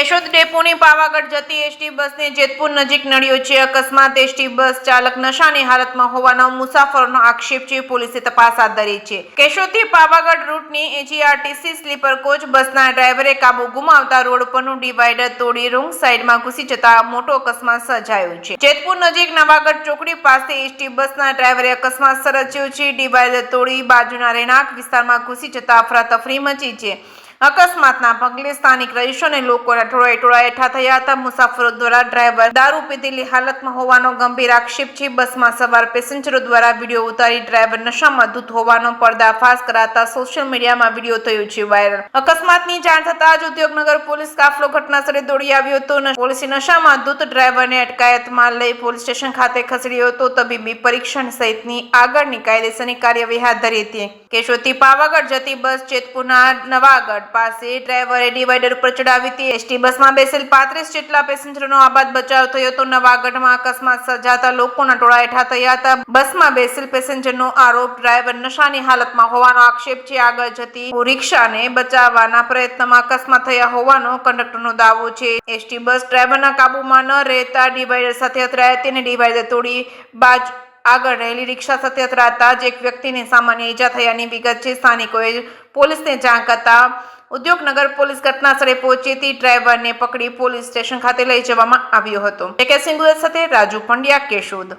કેશોદ ડેપોની પાવાગઢ જતી એસટી બસને જેતપુર નજીક નડ્યો છે અકસ્માત। એસટી બસ ચાલક નશાની હાલતમાં હોવાનો મુસાફરોનો આક્ષેપ છે। પોલીસે તપાસ હાથ ધરી છે। કેશોદથી પાવાગઢ રૂટની એજીઆરટીસી સ્લીપર કોચ બસના ડ્રાઈવરે કાબુ ગુમાવતા રોડ પરનું ડિવાઈડર તોડી રોંગ સાઈડમાં ઘૂસી જતા મોટો અકસ્માત સર્જાયો છે। જેતપુર નજીક નવાગઢ ચોકડી પાસે એસટી બસના ડ્રાઈવરે અકસ્માત સર્જ્યો છે। ડિવાઈડર તોડી બાજુના રહેણાંક વિસ્તારમાં ઘૂસી જતા અફરાતફરી મચી છે। અકસ્માતના પગલે સ્થાનિક રહીશો અને લોકોના ટોળાએ એકઠા થયા હતા। મુસાફરો દ્વારા ડ્રાઈવર દારૂ પીધેલી હાલતમાં હોવાનો ગંભીર આક્ષેપ છે। બસમાં સવાર પેસેન્જરો દ્વારા વિડીયો ઉતારી ડ્રાઈવર નશામાં ધૂત હોવાનો પર્દાફાશ કરાતા સોશિયલ મીડિયામાં વિડીયો થયો છે વાયરલ। અકસ્માતની જાણ થતાં જ ઉદ્યોગનગર પોલીસ કાફલો ઘટનાસ્થળે દોડી આવ્યો હતો। પોલીસે નશામાં ધૂત ડ્રાઈવરને અટકાયતમાં લઈ પોલીસ સ્ટેશન ખાતે ખસેડ્યો હતો। તબીબી પરીક્ષણ સહિતની આગળની કાયદેસરની કાર્યવાહી હાથ ધરી હતી। કેશોદથી પાવાગઢ જતી બસ જેતપુરના નવાગઢ પાસે ડ્રાઈવરે ડિવાઈડર ઉપર ચડાવી હતી। એસટી બસમાં બેસેલ 35 જેટલા પેસેન્જરોનો આબાદ બચાવ થયો હતો। નવાગઢમાં અકસ્માત સર્જાતા લોકોના ટોળા એકઠા થયા હતા। બસમાં બેસેલ પેસેન્જરનો આરોપ ડ્રાઈવર નશાની હાલતમાં હોવાનો આક્ષેપ છે। આગળ જતી રિક્ષાને બચાવવાના પ્રયત્નમાં અકસ્માત થયા હોવાનો કંડક્ટરનો દાવો છે। એસટી બસ ડ્રાઈવરના કાબુમાં ન રહેતા ડિવાઈડર સાથે અથડાઈ હતી અને ડિવાઈડર તોડી આગળ રહેલી રિક્ષા સાથે અથડાતા જ એક વ્યક્તિને સામાન્ય ઈજા થયાની વિગત છે। સ્થાનિકોએ પોલીસને જાણ કરતા ઉદ્યોગનગર પોલીસ ઘટનાસ્થળે પહોંચી હતી। ડ્રાઈવરને પકડી પોલીસ સ્ટેશન ખાતે લઈ જવામાં આવ્યો હતો। સાથે રાજુ પંડ્યા, કેશોદ।